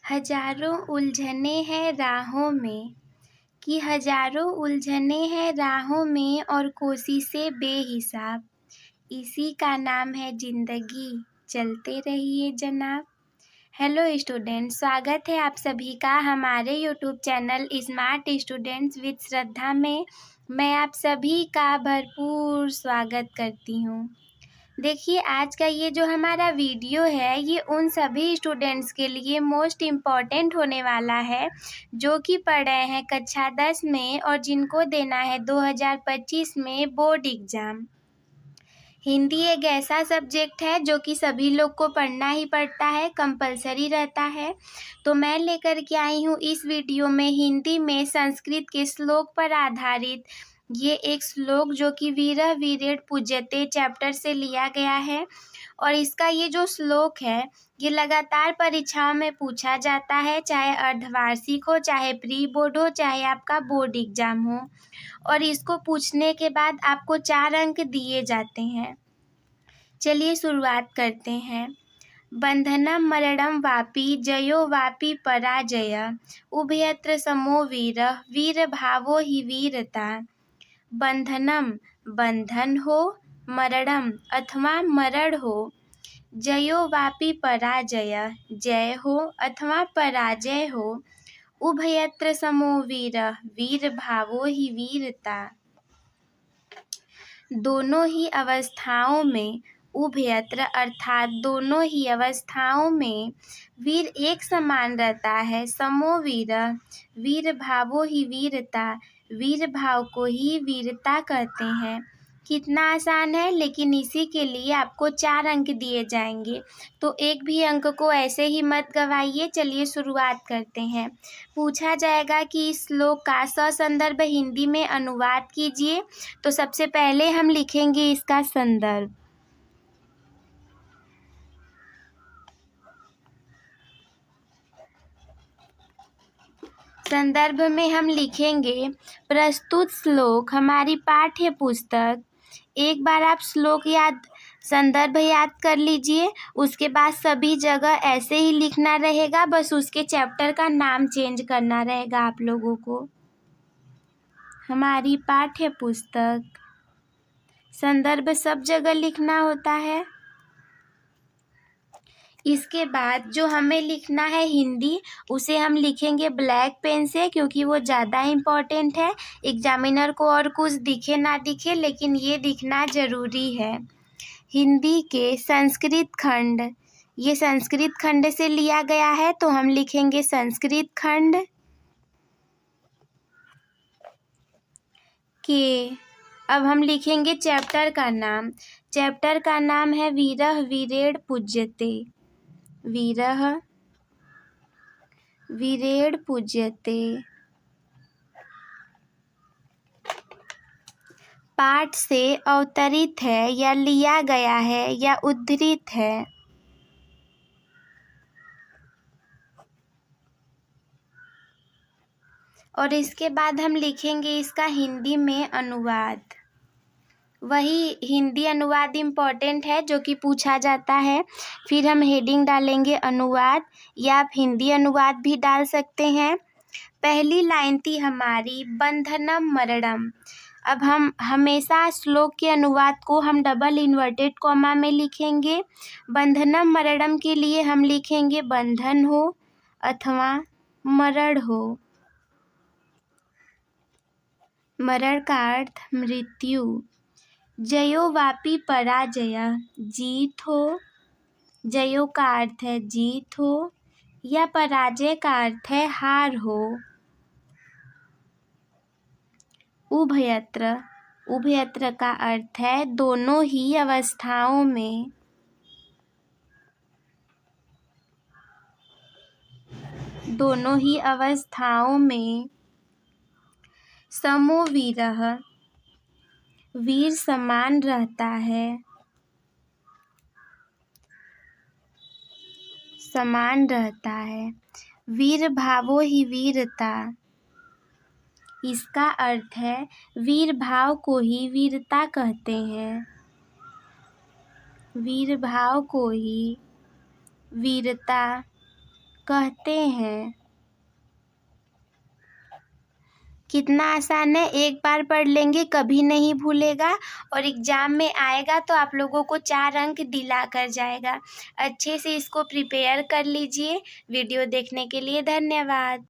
हजारों उलझने हैं राहों में कि हजारों उलझने हैं राहों में और कोशिशें बेहिसाब। इसी का नाम है जिंदगी, चलते रहिए जनाब। हेलो स्टूडेंट, स्वागत है आप सभी का हमारे YouTube channel smart students with Shraddha में। मैं आप सभी का भरपूर स्वागत करती हूँ। देखिए, आज का ये जो हमारा वीडियो है ये उन सभी स्टूडेंट्स के लिए मोस्ट इम्पॉर्टेंट होने वाला है जो कि पढ़ रहे हैं कक्षा 10 में और जिनको देना है 2025 में बोर्ड एग्ज़ाम। हिंदी एक ऐसा सब्जेक्ट है जो कि सभी लोग को पढ़ना ही पड़ता है, कंपलसरी रहता है। तो मैं लेकर के आई हूँ इस वीडियो में हिंदी में संस्कृत के श्लोक पर आधारित ये एक श्लोक जो कि वीरः वीरेण पूज्यते चैप्टर से लिया गया है। और इसका ये जो श्लोक है ये लगातार परीक्षाओं में पूछा जाता है, चाहे अर्धवार्षिक हो, चाहे प्री बोर्ड हो, चाहे आपका बोर्ड एग्ज़ाम हो। और इसको पूछने के बाद आपको 4 अंक दिए जाते हैं। चलिए शुरुआत करते हैं। बंधनम मरणम वापि जयो वापि पराजय उभयत्र समो वीरः वीर भावो हि वीरता। बंधनम बंधन हो, मरणम अथवा मरण हो, जयो वापि पराजय जय हो अथवा पराजय हो, उभयत्र समो वीरः वीर भावो हि वीरता। दोनों ही अवस्थाओं में, उभयत्र अर्थात दोनों ही अवस्थाओं में वीर एक समान रहता है। समो वीरः वीर भावो ही वीरता, वीर भाव को ही वीरता कहते हैं। कितना आसान है, लेकिन इसी के लिए आपको 4 अंक दिए जाएंगे, तो एक भी अंक को ऐसे ही मत गवाइए। चलिए शुरुआत करते हैं। पूछा जाएगा कि इस श्लोक का ससंदर्भ हिंदी में अनुवाद कीजिए। तो सबसे पहले हम लिखेंगे इसका संदर्भ। संदर्भ में हम लिखेंगे प्रस्तुत श्लोक हमारी पाठ्य पुस्तक। एक बार आप श्लोक संदर्भ याद कर लीजिए, उसके बाद सभी जगह ऐसे ही लिखना रहेगा, बस उसके चैप्टर का नाम चेंज करना रहेगा आप लोगों को। हमारी पाठ्य पुस्तक, संदर्भ सब जगह लिखना होता है। इसके बाद जो हमें लिखना है हिंदी, उसे हम लिखेंगे ब्लैक पेन से, क्योंकि वो ज़्यादा इम्पोर्टेंट है। एग्जामिनर को और कुछ दिखे ना दिखे, लेकिन ये दिखना ज़रूरी है। हिंदी के संस्कृत खंड, ये संस्कृत खंड से लिया गया है, तो हम लिखेंगे संस्कृत खंड के। अब हम लिखेंगे चैप्टर का नाम। चैप्टर का नाम है वीरः वीरेण पूज्यते, वीरः वीरेण पूज्यते। पाठ से अवतरित है या लिया गया है या उद्धृत है। और इसके बाद हम लिखेंगे इसका हिंदी में अनुवाद। वही हिंदी अनुवाद इम्पॉर्टेंट है जो कि पूछा जाता है। फिर हम हेडिंग डालेंगे अनुवाद, या आप हिंदी अनुवाद भी डाल सकते हैं। पहली लाइन थी हमारी बंधनम मरणम। अब हम हमेशा श्लोक के अनुवाद को हम डबल इन्वर्टेड कॉमा में लिखेंगे। बंधनम मरणम के लिए हम लिखेंगे बंधन हो अथवा मरण हो। मरण का अर्थ मृत्यु। जयो वापि पराजय, जीत हो, जयो का अर्थ है जीत हो, या पराजय का अर्थ है हार हो। उभयत्र, उभयत्र का अर्थ है दोनों ही अवस्थाओं में। दोनों ही अवस्थाओं में। समो वीरः, वीर समान रहता है, समान रहता है। वीर भावो ही वीरता, इसका अर्थ है वीर भाव को ही वीरता कहते हैं। वीर भाव को ही वीरता कहते हैं। कितना आसान है, एक बार पढ़ लेंगे कभी नहीं भूलेगा और एग्ज़ाम में आएगा तो आप लोगों को 4 अंक दिला कर जाएगा। अच्छे से इसको प्रिपेयर कर लीजिए। वीडियो देखने के लिए धन्यवाद।